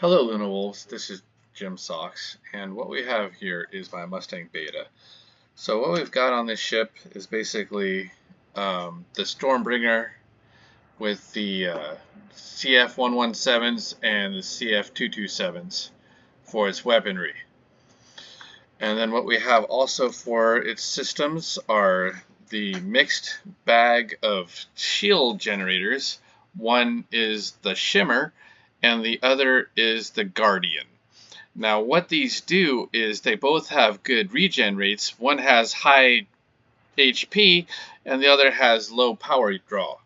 Hello Luna Wolves, this is Jim Socks, and what we have here is my Mustang Beta. So what we've got on this ship is basically the Stormbringer with the CF-117s and the CF-227s for its weaponry. And then what we have also for its systems are the mixed bag of shield generators. One is the Shimmer, and the other is the Guardian. Now what these do is they both have good regen rates. One has high HP and the other has low power draw.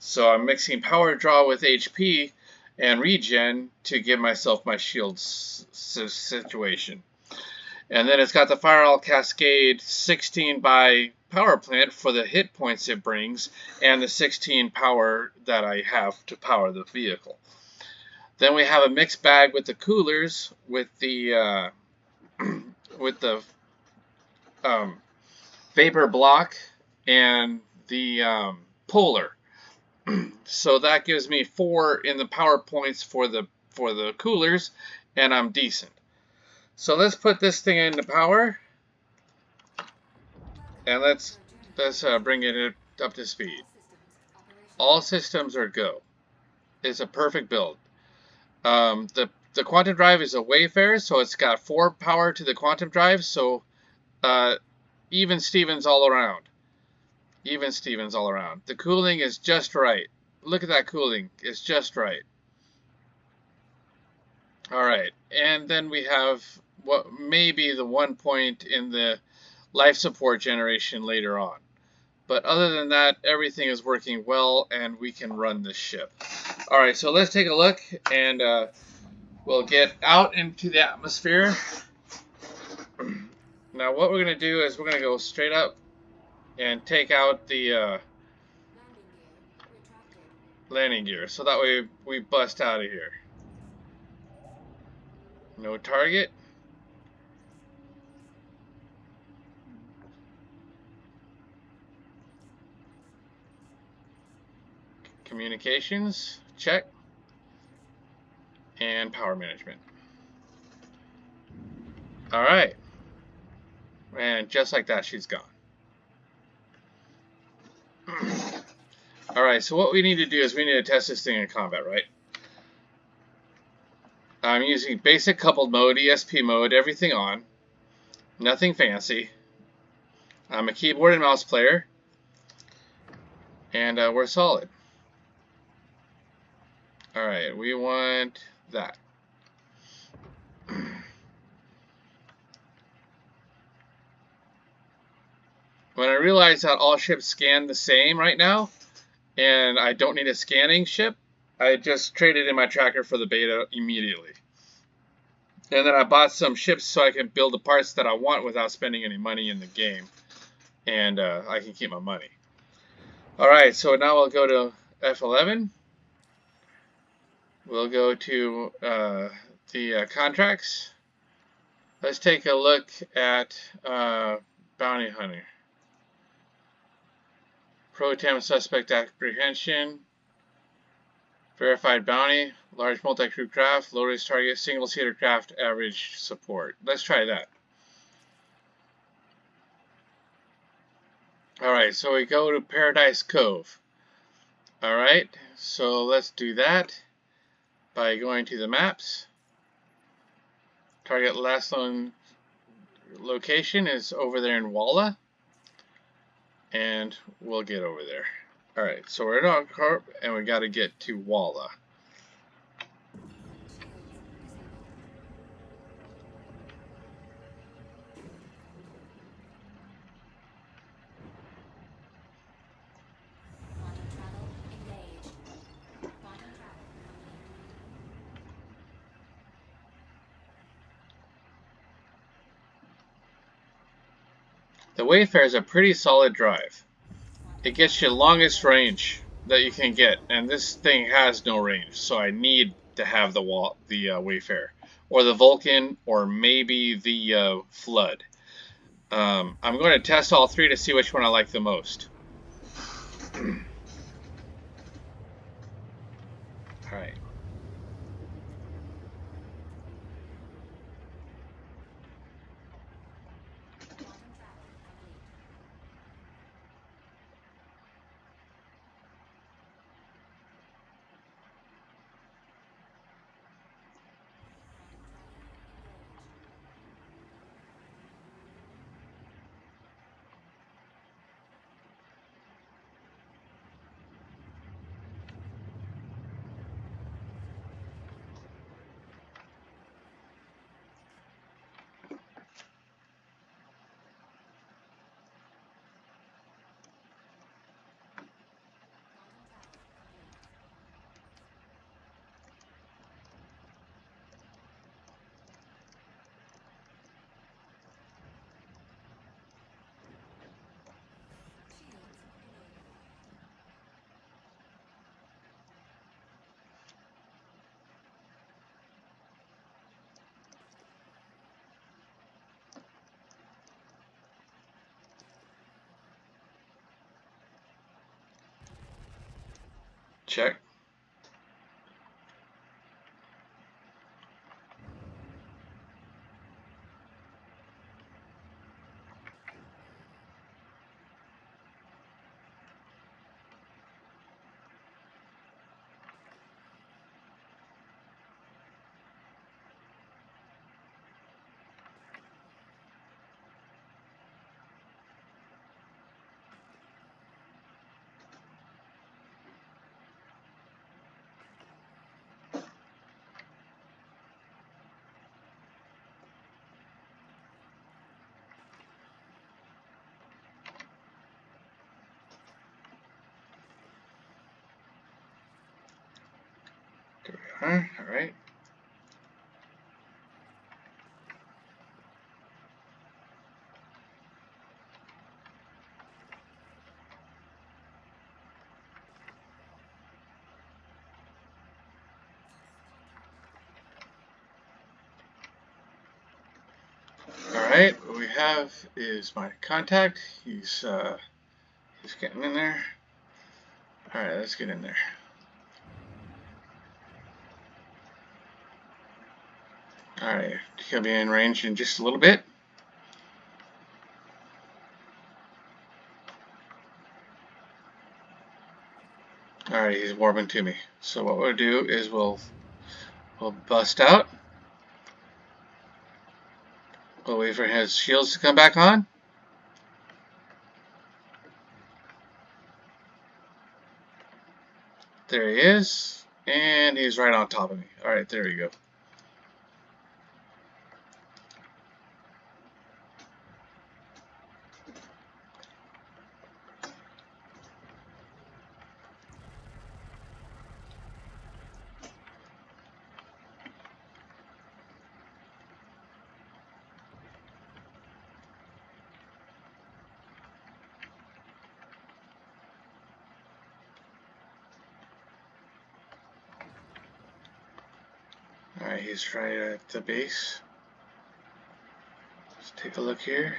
So I'm mixing power draw with HP and regen to give myself my shield situation. And then it's got the Fierell Cascade 16 by power plant for the hit points it brings and the 16 power that I have to power the vehicle. Then we have a mixed bag with the coolers with the VaporBlock and the Polar. So that gives me 4 in the power points for the coolers, and I'm decent. So let's put this thing into power, and let's bring it up to speed. All systems are go. It's a perfect build. The quantum drive is a Wayfare, so it's got 4 power to the quantum drive, so even Stevens all around. Even Stevens all around. The cooling is just right. Look at that cooling. It's just right. Alright, and then we have what may be the one point in the life support generation later on. But other than that, everything is working well, and we can run this ship. Alright, so let's take a look, and we'll get out into the atmosphere. Now what we're going to do is we're going to go straight up and take out the landing gear. So that way we bust out of here. No target. Communications, check. And power management. Alright. And just like that, she's gone. Alright, so what we need to do is we need to test this thing in combat, right? I'm using basic coupled mode, ESP mode, everything on. Nothing fancy. I'm a keyboard and mouse player. And we're solid. Alright, we want that. When I realize that all ships scan the same right now, and I don't need a scanning ship, I just traded in my tracker for the Beta immediately. And then I bought some ships so I can build the parts that I want without spending any money in the game. And I can keep my money. Alright, so now we'll go to F11. We'll go to the contracts. Let's take a look at Bounty Hunter. Pro-Tem Suspect Apprehension. Verified Bounty. Large multi-crew craft. Low-risk target. Single-seater craft. Average support. Let's try that. Alright, so we go to Paradise Cove. Alright, so let's do that by going to the maps. Target last known location is over there in Walla. And we'll get over there. Alright, so we're in Corp and we got to get to Walla. The Wayfare is a pretty solid drive. It gets you the longest range that you can get, and this thing has no range, so I need to have the Wayfare, or the Vulcan, or maybe the Flood. I'm going to test all 3 to see which one I like the most. Alright. check. There we are. All right. Alright, what we have is my contact. He's getting in there. Alright, let's get in there. Alright, he'll be in range in just a little bit. Alright, he's warming to me. So what we'll do is we'll bust out. We'll wait for his shields to come back on. There he is. And he's right on top of me. Alright, there we go. Alright, he's right at the base. Let's take a look here.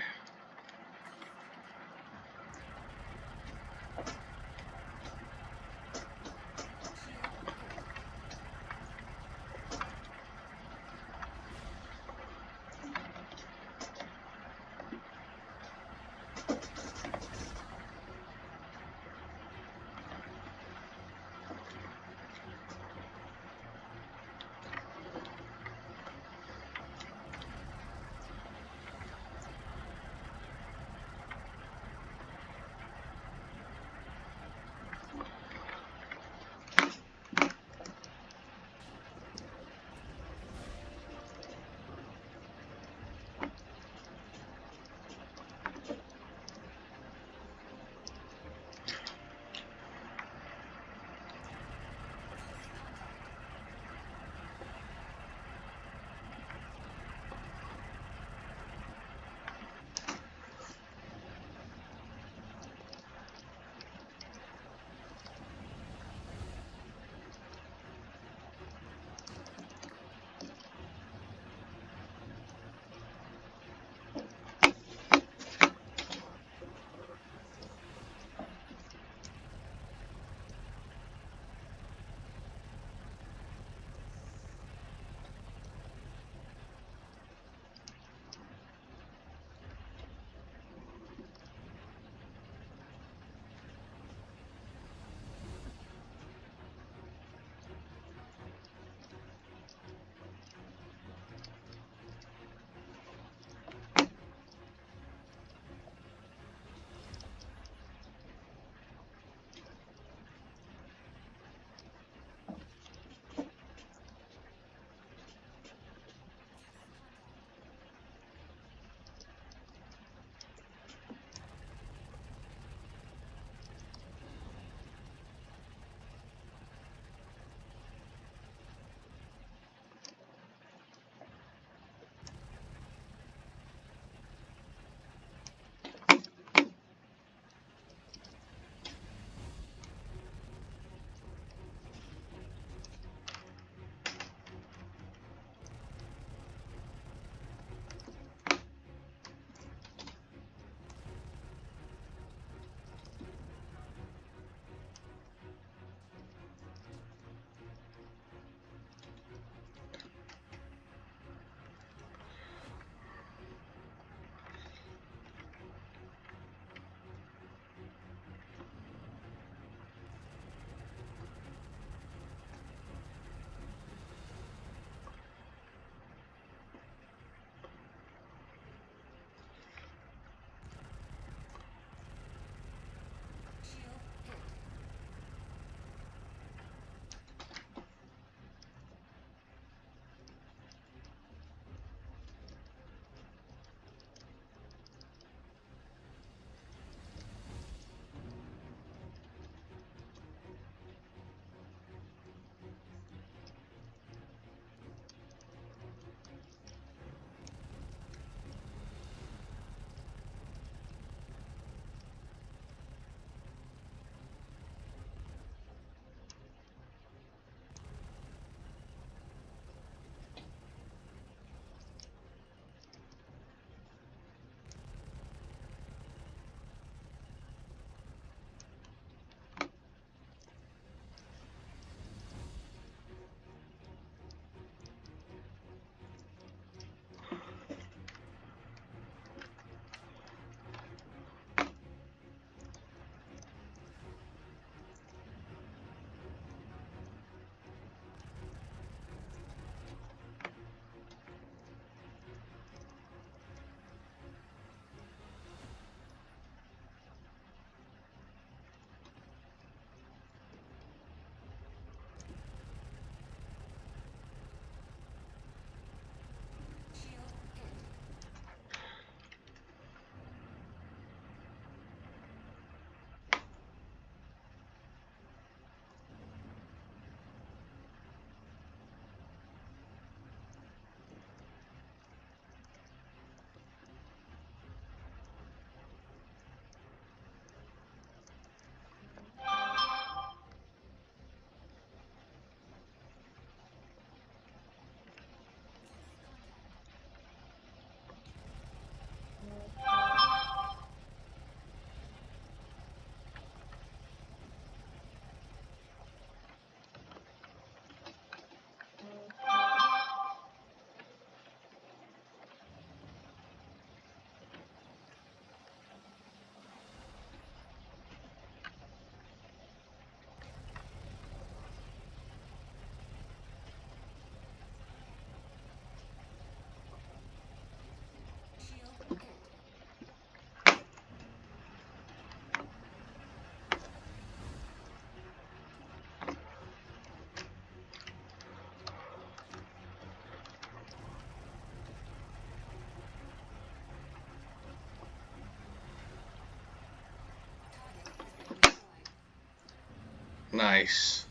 Nice.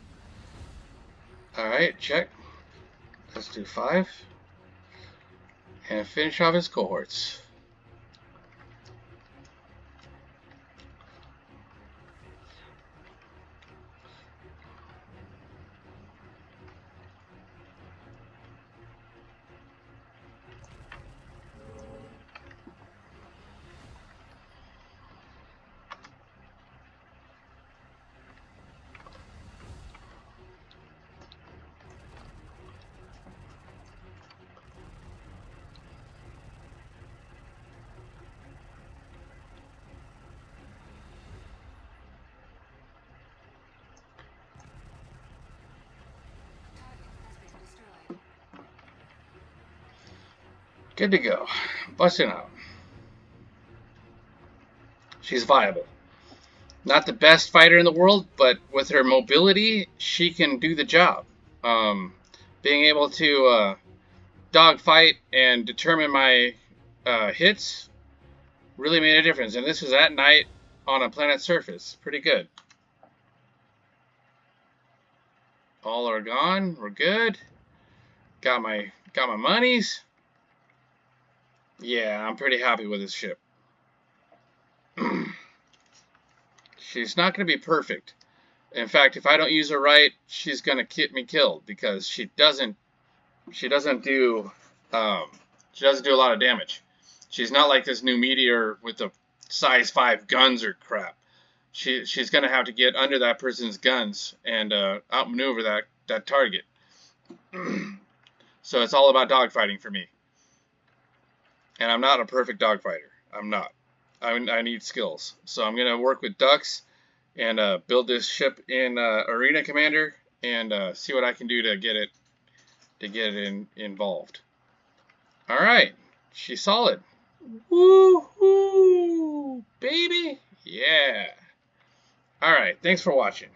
Alright, check. Let's do 5. And finish off his cohorts. Good to go. Busting out. She's viable. Not the best fighter in the world, but with her mobility, she can do the job. Being able to dogfight and determine my hits really made a difference. And this was at night on a planet's surface. Pretty good. All are gone. We're good. Got my monies. Yeah, I'm pretty happy with this ship. She's not going to be perfect. In fact, if I don't use her right, she's going to get me killed because she doesn't do a lot of damage. She's not like this new meteor with the size 5 guns or crap. She's going to have to get under that person's guns and outmaneuver that target. So it's all about dogfighting for me. And I'm not a perfect dogfighter. I'm not. I need skills. So I'm going to work with ducks and build this ship in Arena Commander and see what I can do to get it involved. All right. She's solid. Woo-hoo, baby. Yeah. All right. Thanks for watching.